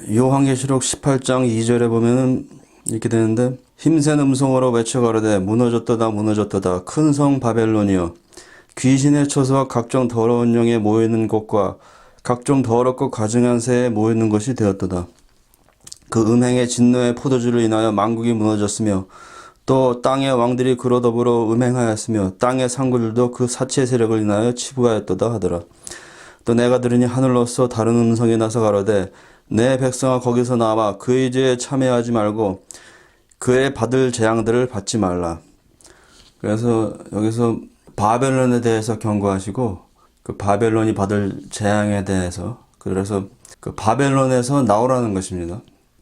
요한계시록 18장 2절에 보면은 이렇게 되는데, 힘센 음성으로 외쳐 가로되 무너졌도다 무너졌도다 큰 성 바벨론이여, 귀신의 처소와 각종 더러운 영에 모이는 곳과 각종 더럽고 가증한 새에 모이는 것이 되었도다. 그 음행의 진노의 포도주를 인하여 만국이 무너졌으며 또 땅의 왕들이 그로 더불어 음행하였으며 땅의 상구들도 그 사치의 세력을 인하여 치부하였도다 하더라. 또 내가 들으니 하늘로서 다른 음성이 나서 가로되 내 백성아 거기서 나와 그의 죄에 참여하지 말고 그의 받을 재앙들을 받지 말라. 그래서 여기서 바벨론에 대해서 경고하시고 그 바벨론이 받을 재앙에 대해서, 그래서 그 바벨론에서 나오라는 것입니다.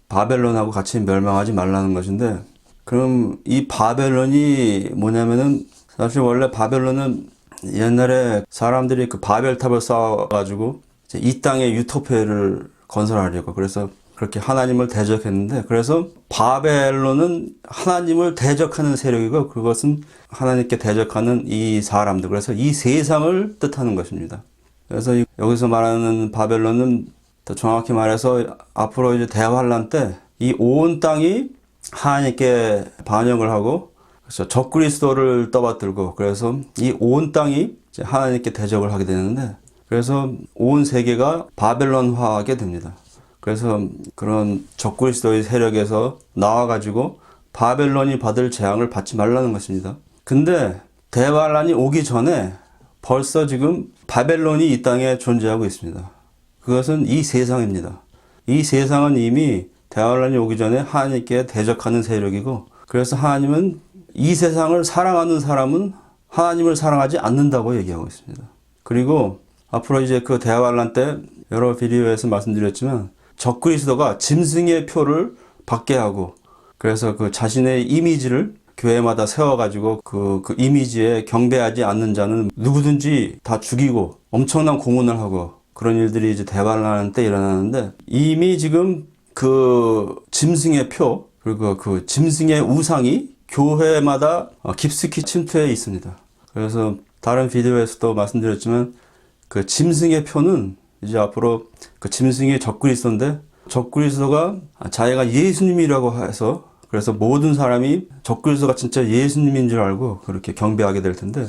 바벨론하고 같이 멸망하지 말라는 것인데, 그럼 이 바벨론이 뭐냐면은, 사실 원래 바벨론은 옛날에 사람들이 그 바벨탑을 쌓아가지고 이 땅에 유토피아를 건설하려고, 그래서 그렇게 하나님을 대적했는데, 그래서 바벨론은 하나님을 대적하는 세력이고 그것은 하나님께 대적하는 이 사람들, 그래서 이 세상을 뜻하는 것입니다. 그래서 여기서 말하는 바벨론은 더 정확히 말해서 앞으로 이제 대환란 때 이 온 땅이 하나님께 반역을 하고, 그래서 적그리스도를 떠받들고, 그래서 이 온 땅이 이제 하나님께 대적을 하게 되는데, 그래서 온 세계가 바벨론화하게 됩니다. 그래서 그런 적그리스도의 세력에서 나와가지고 바벨론이 받을 재앙을 받지 말라는 것입니다. 근데 대환란이 오기 전에 벌써 지금 바벨론이 이 땅에 존재하고 있습니다. 그것은 이 세상입니다. 이 세상은 이미 대환란이 오기 전에 하나님께 대적하는 세력이고, 그래서 하나님은 이 세상을 사랑하는 사람은 하나님을 사랑하지 않는다고 얘기하고 있습니다. 그리고 앞으로 이제 그 대환란 때 여러 비디오에서 말씀드렸지만 적그리스도가 짐승의 표를 받게 하고, 그래서 그 자신의 이미지를 교회마다 세워가지고 그 이미지에 경배하지 않는 자는 누구든지 다 죽이고 엄청난 공훈을 하고, 그런 일들이 이제 대환란 때 일어나는데, 이미 지금 그 짐승의 표, 그리고 그 짐승의 우상이 교회마다 깊숙이 침투해 있습니다. 그래서 다른 비디오에서도 말씀드렸지만 그 짐승의 표는 이제 앞으로 그 짐승이 적그리스도인데, 적그리스도가 자기가 예수님이라고 해서, 그래서 모든 사람이 적그리스도가 진짜 예수님인 줄 알고 그렇게 경배하게 될 텐데,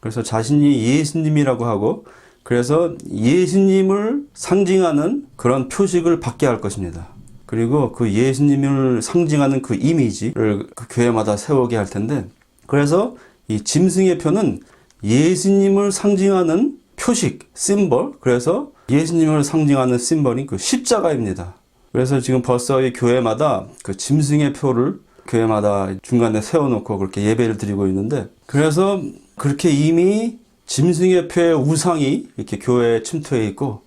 그래서 자신이 예수님이라고 하고, 그래서 예수님을 상징하는 그런 표식을 받게 할 것입니다. 그리고 그 예수님을 상징하는 그 이미지를 그 교회마다 세우게 할 텐데, 그래서 이 짐승의 표는 예수님을 상징하는 표식, 심벌, 그래서 예수님을 상징하는 심벌이 그 십자가입니다. 그래서 지금 벌써 이 교회마다 그 짐승의 표를 교회마다 중간에 세워놓고 그렇게 예배를 드리고 있는데, 그래서 그렇게 이미 짐승의 표의 우상이 이렇게 교회에 침투해 있고,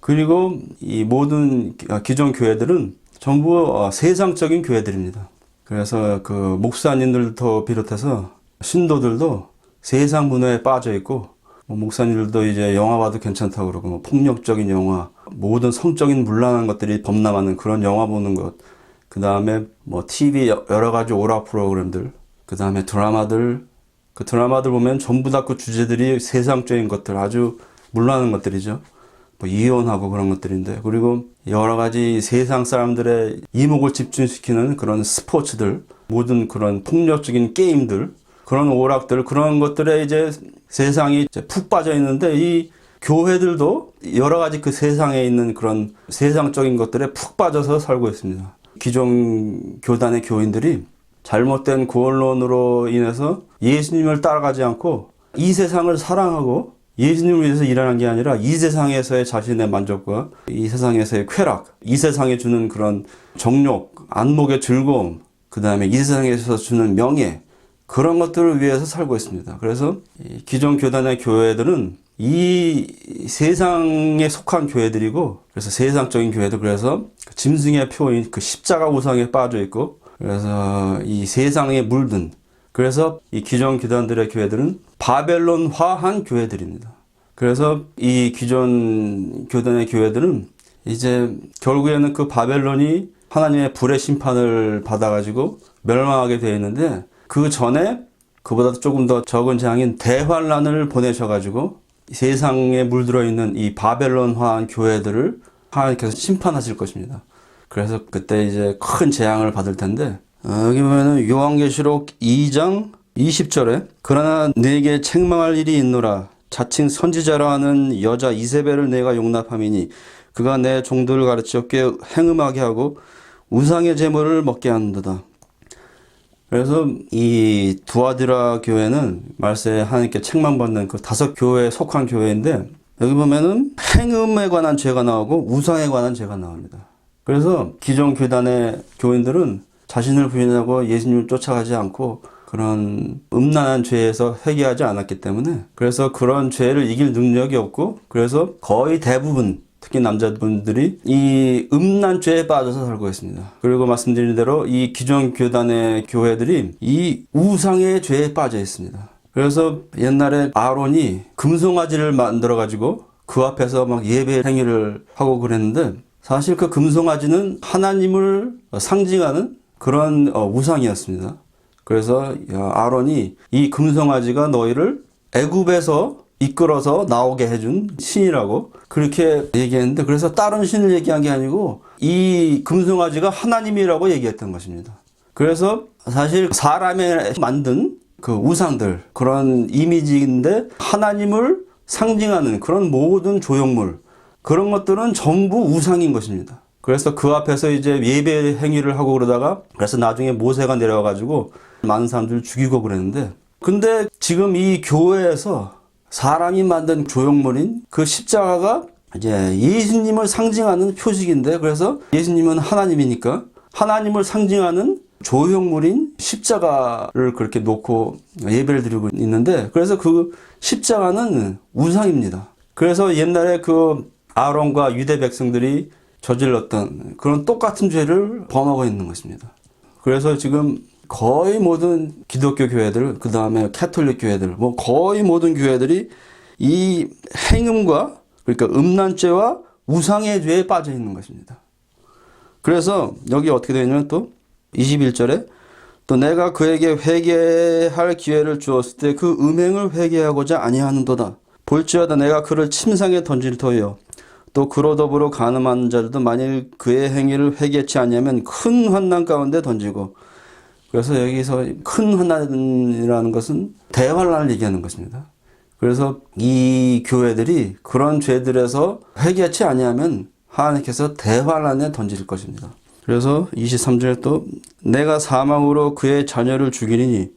그리고 이 모든 기존 교회들은 전부 세상적인 교회들입니다. 그래서 그 목사님들도 비롯해서 신도들도 세상 문화에 빠져 있고, 목사님들도 이제 영화 봐도 괜찮다고 그러고, 폭력적인 영화, 모든 성적인 문란한 것들이 범람하는 그런 영화 보는 것, 그 다음에 TV 여러 가지 오락 프로그램들, 그 다음에 드라마들, 그 드라마들 보면 전부 다 그 주제들이 세상적인 것들, 아주 문란한 것들이죠. 이혼하고 그런 것들인데, 그리고 여러 가지 세상 사람들의 이목을 집중시키는 그런 스포츠들, 모든 그런 폭력적인 게임들, 그런 오락들, 그런 것들에 이제 세상이 이제 푹 빠져 있는데, 이 교회들도 여러 가지 그 세상에 있는 그런 세상적인 것들에 푹 빠져서 살고 있습니다. 기존 교단의 교인들이 잘못된 구원론으로 인해서 예수님을 따라가지 않고 이 세상을 사랑하고 예수님을 위해서 일하는 게 아니라 이 세상에서의 자신의 만족과 이 세상에서의 쾌락, 이 세상에 주는 그런 정욕, 안목의 즐거움, 그 다음에 이 세상에서 주는 명예, 그런 것들을 위해서 살고 있습니다. 그래서 기존 교단의 교회들은 이 세상에 속한 교회들이고, 그래서 세상적인 교회들, 그래서 짐승의 표인 그 십자가 우상에 빠져 있고, 그래서 이 세상에 물든, 그래서 이 기존 교단들의 교회들은 바벨론화한 교회들입니다. 그래서 이 기존 교단의 교회들은 이제 결국에는 그 바벨론이 하나님의 불의 심판을 받아가지고 멸망하게 되어 있는데, 그 전에 그보다 조금 더 적은 재앙인 대환란을 보내셔가지고 세상에 물들어 있는 이 바벨론화한 교회들을 하나님께서 심판하실 것입니다. 그래서 그때 이제 큰 재앙을 받을 텐데, 여기 보면은 요한계시록 2장 20절에 그러나 네게 책망할 일이 있노라. 자칭 선지자라 하는 여자 이세벨을 내가 용납함이니 그가 내 종들을 가르쳐 꽤 행음하게 하고 우상의 제물을 먹게 하는도다. 그래서 이 두아디라 교회는 말세에 하나님께 책망받는 그 5교회에 속한 교회인데, 여기 보면은 행음에 관한 죄가 나오고 우상에 관한 죄가 나옵니다. 그래서 기존 교단의 교인들은 자신을 부인하고 예수님을 쫓아가지 않고 그런 음란한 죄에서 회개하지 않았기 때문에, 그래서 그런 죄를 이길 능력이 없고, 그래서 거의 대부분 특히 남자분들이 이 음란 죄에 빠져서 살고 있습니다. 그리고 말씀드린 대로 이 기존 교단의 교회들이 이 우상의 죄에 빠져 있습니다. 그래서 옛날에 아론이 금송아지를 만들어 가지고 그 앞에서 막 예배 행위를 하고 그랬는데, 사실 그 금송아지는 하나님을 상징하는 그런 우상이었습니다. 그래서 아론이 이 금송아지가 너희를 애굽에서 이끌어서 나오게 해준 신이라고 그렇게 얘기했는데, 그래서 다른 신을 얘기한 게 아니고 이 금송아지가 하나님이라고 얘기했던 것입니다. 그래서 사실 사람이 만든 그 우상들, 그런 이미지인데 하나님을 상징하는 그런 모든 조형물, 그런 것들은 전부 우상인 것입니다. 그래서 그 앞에서 이제 예배 행위를 하고 그러다가, 그래서 나중에 모세가 내려와가지고 많은 사람들을 죽이고 그랬는데, 근데 지금 이 교회에서 사람이 만든 조형물인 그 십자가가 이제 예수님을 상징하는 표식인데, 그래서 예수님은 하나님이니까 하나님을 상징하는 조형물인 십자가를 그렇게 놓고 예배를 드리고 있는데, 그래서 그 십자가는 우상입니다. 그래서 옛날에 그 아론과 유대 백성들이 저질렀던 그런 똑같은 죄를 범하고 있는 것입니다. 그래서 지금 거의 모든 기독교 교회들, 그 다음에 캐톨릭 교회들, 뭐 거의 모든 교회들이 이 행음과, 그러니까 음란죄와 우상의 죄에 빠져 있는 것입니다. 그래서 여기 어떻게 되어 있냐면 또 21절에 또 내가 그에게 회개할 기회를 주었을 때 그 음행을 회개하고자 아니하는도다. 볼지어다 내가 그를 침상에 던질 터이요 또 그로 더불어 간음하는 자들도 만일 그의 행위를 회개치 아니하면 큰 환난 가운데 던지고, 그래서 여기서 큰 환난이라는 것은 대환란을 얘기하는 것입니다. 그래서 이 교회들이 그런 죄들에서 회개치 아니하면 하나님께서 대환란에 던질 것입니다. 그래서 23절에 또 내가 사망으로 그의 자녀를 죽이리니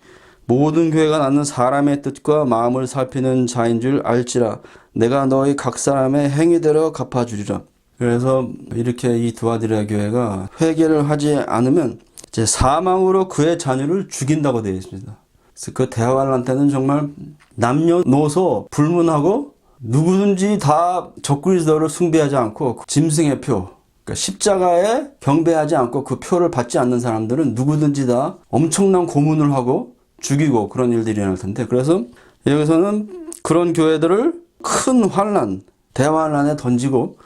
모든 교회가 낳는 사람의 뜻과 마음을 살피는 자인 줄 알지라. 내가 너희 각 사람의 행위대로 갚아주리라. 그래서 이렇게 이 두아디라 교회가 회개를 하지 않으면 이제 사망으로 그의 자녀를 죽인다고 되어 있습니다. 그래서 그 대환란 때는 정말 남녀노소 불문하고 누구든지 다 적그리스도를 숭배하지 않고 짐승의 표, 그러니까 십자가에 경배하지 않고 그 표를 받지 않는 사람들은 누구든지 다 엄청난 고문을 하고 죽이고 그런 일들이 일어날 텐데, 그래서 여기서는 그런 교회들을 큰 환란, 대환란에 던지고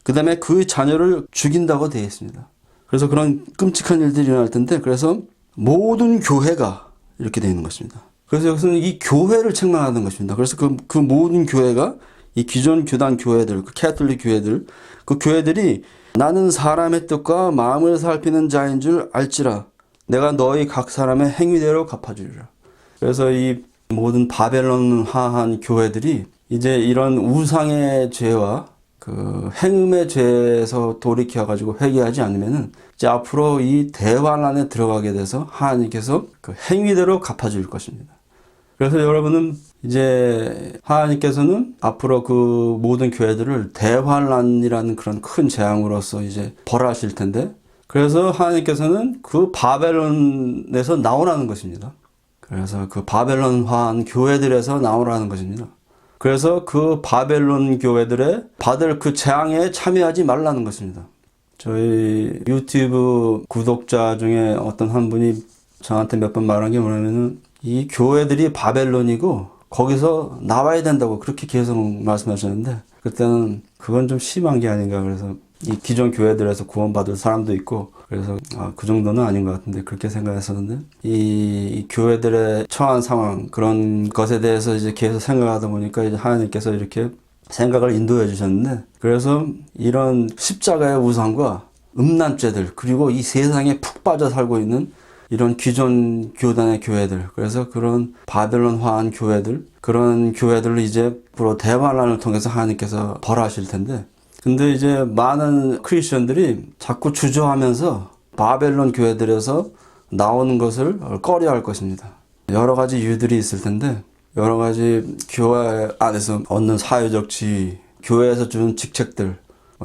그 다음에 그 자녀를 죽인다고 되어 있습니다. 그래서 그런 끔찍한 일들이 일어날 텐데, 그래서 모든 교회가 이렇게 되어 있는 것입니다. 그래서 여기서는 이 교회를 책망하는 것입니다. 그래서 그 모든 교회가 이 기존 교단 교회들, 그 캐톨릭 교회들, 그 교회들이 나는 사람의 뜻과 마음을 살피는 자인 줄 알지라. 내가 너희 각 사람의 행위대로 갚아주리라. 그래서 이 모든 바벨론화한 교회들이 이제 이런 우상의 죄와 그 행음의 죄에서 돌이켜가지고 회개하지 않으면은 이제 앞으로 이 대환란에 들어가게 돼서 하나님께서 그 행위대로 갚아줄 것입니다. 그래서 여러분은 이제 하나님께서는 앞으로 그 모든 교회들을 대환란이라는 그런 큰 재앙으로서 이제 벌하실 텐데, 그래서 하나님께서는 그 바벨론에서 나오라는 것입니다. 그래서 그 바벨론화한 교회들에서 나오라는 것입니다. 그래서 그 바벨론 교회들의 받을 그 재앙에 참여하지 말라는 것입니다. 저희 유튜브 구독자 중에 어떤 한 분이 저한테 몇 번 말한 게 뭐냐면은 이 교회들이 바벨론이고 거기서 나와야 된다고 그렇게 계속 말씀하셨는데, 그때는 그건 좀 심한 게 아닌가. 그래서 이 기존 교회들에서 구원받을 사람도 있고, 그래서 그 정도는 아닌 것 같은데 그렇게 생각했었는데, 이 교회들의 처한 상황, 그런 것에 대해서 이제 계속 생각하다 보니까 이제 하나님께서 이렇게 생각을 인도해 주셨는데, 그래서 이런 십자가의 우상과 음란죄들, 그리고 이 세상에 푹 빠져 살고 있는 이런 기존 교단의 교회들, 그래서 그런 바벨론화한 교회들, 그런 교회들을 이제 앞으로 대환란을 통해서 하나님께서 벌하실 텐데, 근데 이제 많은 크리스천들이 자꾸 주저하면서 바벨론 교회들에서 나오는 것을 꺼려할 것입니다. 여러 가지 이유들이 있을 텐데, 여러 가지 교회 안에서 얻는 사회적 지위, 교회에서 주는 직책들,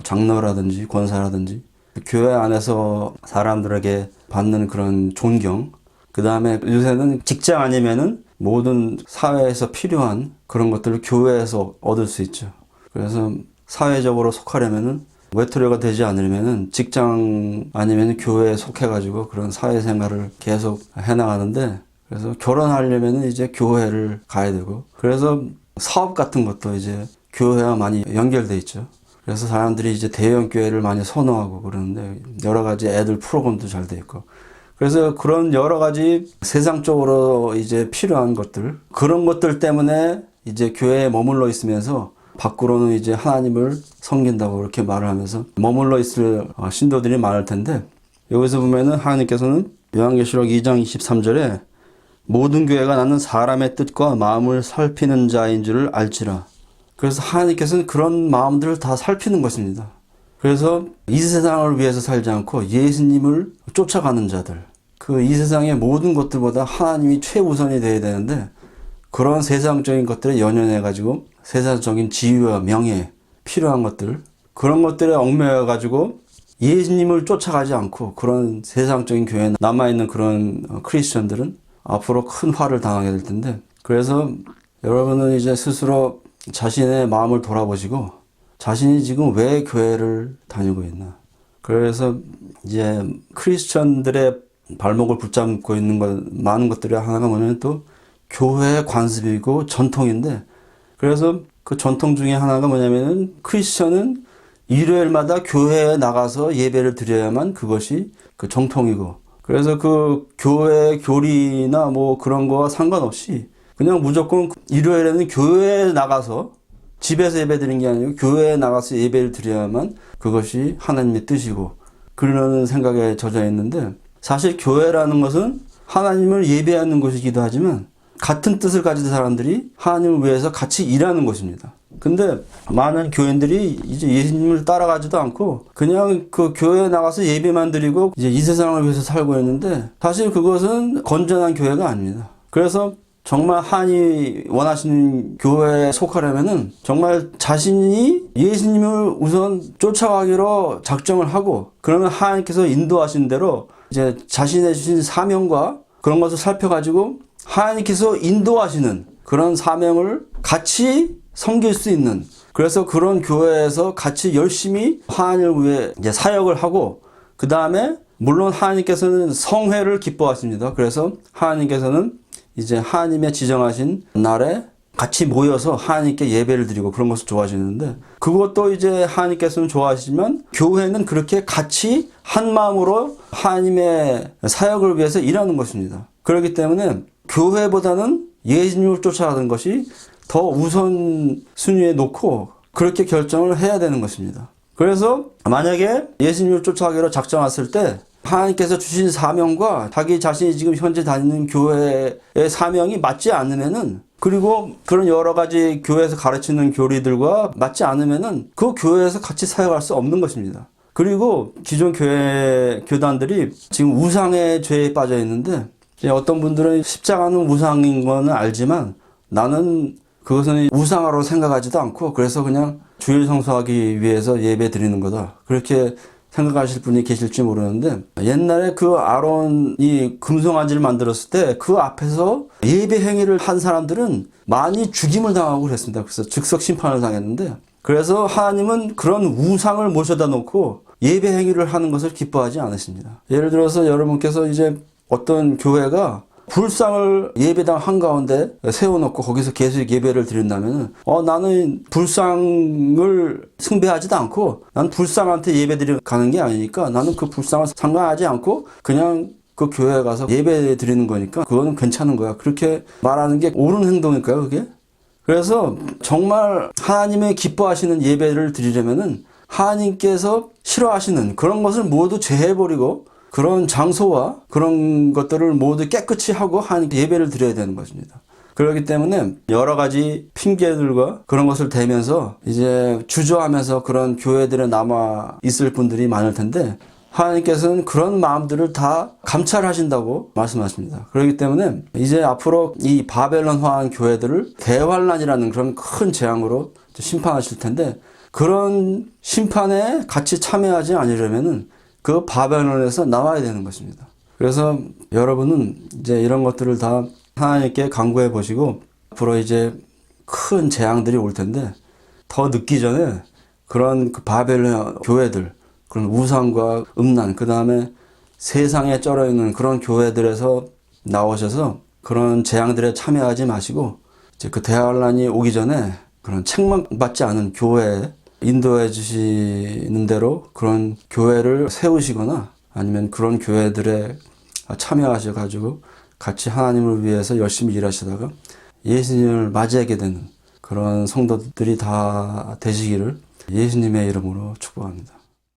장로라든지 권사라든지, 교회 안에서 사람들에게 받는 그런 존경, 그 다음에 요새는 직장 아니면은 모든 사회에서 필요한 그런 것들을 교회에서 얻을 수 있죠. 그래서 사회적으로 속하려면은 외톨이가 되지 않으면은 직장 아니면 교회에 속해가지고 그런 사회생활을 계속 해나가는데, 그래서 결혼하려면은 이제 교회를 가야 되고, 그래서 사업 같은 것도 이제 교회와 많이 연결돼 있죠. 그래서 사람들이 이제 대형 교회를 많이 선호하고 그러는데, 여러 가지 애들 프로그램도 잘 돼 있고, 그래서 그런 여러 가지 세상적으로 이제 필요한 것들, 그런 것들 때문에 이제 교회에 머물러 있으면서 밖으로는 이제 하나님을 섬긴다고 이렇게 말을 하면서 머물러 있을 신도들이 많을 텐데, 여기서 보면은 하나님께서는 요한계시록 2장 23절에 모든 교회가 나는 사람의 뜻과 마음을 살피는 자인 줄을 알지라. 그래서 하나님께서는 그런 마음들을 다 살피는 것입니다. 그래서 이 세상을 위해서 살지 않고 예수님을 쫓아가는 자들, 그 이 세상의 모든 것들보다 하나님이 최우선이 되어야 되는데, 그런 세상적인 것들에 연연해가지고 세상적인 지위와 명예, 필요한 것들, 그런 것들에 얽매여가지고 예수님을 쫓아가지 않고 그런 세상적인 교회에 남아있는 그런 크리스천들은 앞으로 큰 화를 당하게 될 텐데, 그래서 여러분은 이제 스스로 자신의 마음을 돌아보시고 자신이 지금 왜 교회를 다니고 있나. 그래서 이제 크리스천들의 발목을 붙잡고 있는 것, 많은 것들이 하나가 뭐냐면 또 교회의 관습이고 전통인데, 그래서 그 전통 중에 하나가 뭐냐면은 크리스천은 일요일마다 교회에 나가서 예배를 드려야만 그것이 그 정통이고, 그래서 그 교회 교리나 뭐 그런 거와 상관없이 그냥 무조건 일요일에는 교회에 나가서, 집에서 예배 드리는 게 아니고 교회에 나가서 예배를 드려야만 그것이 하나님의 뜻이고, 그러는 생각에 젖어 있는데, 사실 교회라는 것은 하나님을 예배하는 곳이기도 하지만 같은 뜻을 가진 사람들이 하나님을 위해서 같이 일하는 곳입니다. 근데 많은 교인들이 이제 예수님을 따라가지도 않고 그냥 그 교회에 나가서 예배만 드리고 이제 이 세상을 위해서 살고 있는데, 사실 그것은 건전한 교회가 아닙니다. 그래서 정말 하나님이 원하시는 교회에 속하려면은 정말 자신이 예수님을 우선 쫓아가기로 작정을 하고, 그러면 하나님께서 인도하신 대로 이제 자신의 주신 사명과 그런 것을 살펴가지고 하나님께서 인도하시는 그런 사명을 같이 섬길 수 있는, 그래서 그런 교회에서 같이 열심히 하나님을 위해 이제 사역을 하고, 그 다음에 물론 하나님께서는 성회를 기뻐하십니다. 그래서 하나님께서는 이제 하나님의 지정하신 날에 같이 모여서 하나님께 예배를 드리고 그런 것을 좋아하시는데, 그것도 이제 하나님께서는 좋아하시지만 교회는 그렇게 같이 한 마음으로 하나님의 사역을 위해서 일하는 것입니다. 그렇기 때문에 교회보다는 예수님을 쫓아가는 것이 더 우선 순위에 놓고 그렇게 결정을 해야 되는 것입니다. 그래서 만약에 예수님을 쫓아가기로 작정했을 때 하나님께서 주신 사명과 자기 자신이 지금 현재 다니는 교회의 사명이 맞지 않으면은, 그리고 그런 여러 가지 교회에서 가르치는 교리들과 맞지 않으면은 그 교회에서 같이 사역할 수 없는 것입니다. 그리고 기존 교회 교단들이 지금 우상의 죄에 빠져 있는데, 어떤 분들은 십자가는 우상인 거는 알지만 나는 그것은 우상으로 생각하지도 않고 그래서 그냥 주일 성수하기 위해서 예배 드리는 거다, 그렇게 생각하실 분이 계실지 모르는데, 옛날에 그 아론이 금송아지를 만들었을 때 그 앞에서 예배 행위를 한 사람들은 많이 죽임을 당하고 그랬습니다. 그래서 즉석 심판을 당했는데, 그래서 하나님은 그런 우상을 모셔다 놓고 예배 행위를 하는 것을 기뻐하지 않으십니다. 예를 들어서 여러분께서 이제 어떤 교회가 불상을 예배당 한가운데 세워놓고 거기서 계속 예배를 드린다면 나는 불상을 숭배하지도 않고 난 불상한테 예배 드리러 가는 게 아니니까 나는 그 불상을 상관하지 않고 그냥 그 교회에 가서 예배 드리는 거니까 그거는 괜찮은 거야, 그렇게 말하는 게 옳은 행동일까요, 그게? 그래서 정말 하나님의 기뻐하시는 예배를 드리려면은 하나님께서 싫어하시는 그런 것을 모두 제해버리고 그런 장소와 그런 것들을 모두 깨끗이 하고 하나님께 예배를 드려야 되는 것입니다. 그렇기 때문에 여러 가지 핑계들과 그런 것을 대면서 이제 주저하면서 그런 교회들에 남아 있을 분들이 많을 텐데 하나님께서는 그런 마음들을 다 감찰하신다고 말씀하십니다. 그렇기 때문에 이제 앞으로 이 바벨론화한 교회들을 대환란이라는 그런 큰 재앙으로 심판하실 텐데 그런 심판에 같이 참여하지 않으려면은 그 바벨론에서 나와야 되는 것입니다. 그래서 여러분은 이제 이런 것들을 다 하나님께 간구해 보시고 앞으로 이제 큰 재앙들이 올 텐데 더 늦기 전에 그런 그 바벨론 교회들, 그런 우상과 음란, 그 다음에 세상에 쩔어 있는 그런 교회들에서 나오셔서 그런 재앙들에 참여하지 마시고 이제 그 대환란이 오기 전에 그런 책망받지 않은 교회에 인도해 주시는 대로 그런 교회를 세우시거나 아니면 그런 교회들에 참여하셔 가지고 같이 하나님을 위해서 열심히 일하시다가 예수님을 맞이하게 되는 그런 성도들이 다 되시기를 예수님의 이름으로 축복합니다.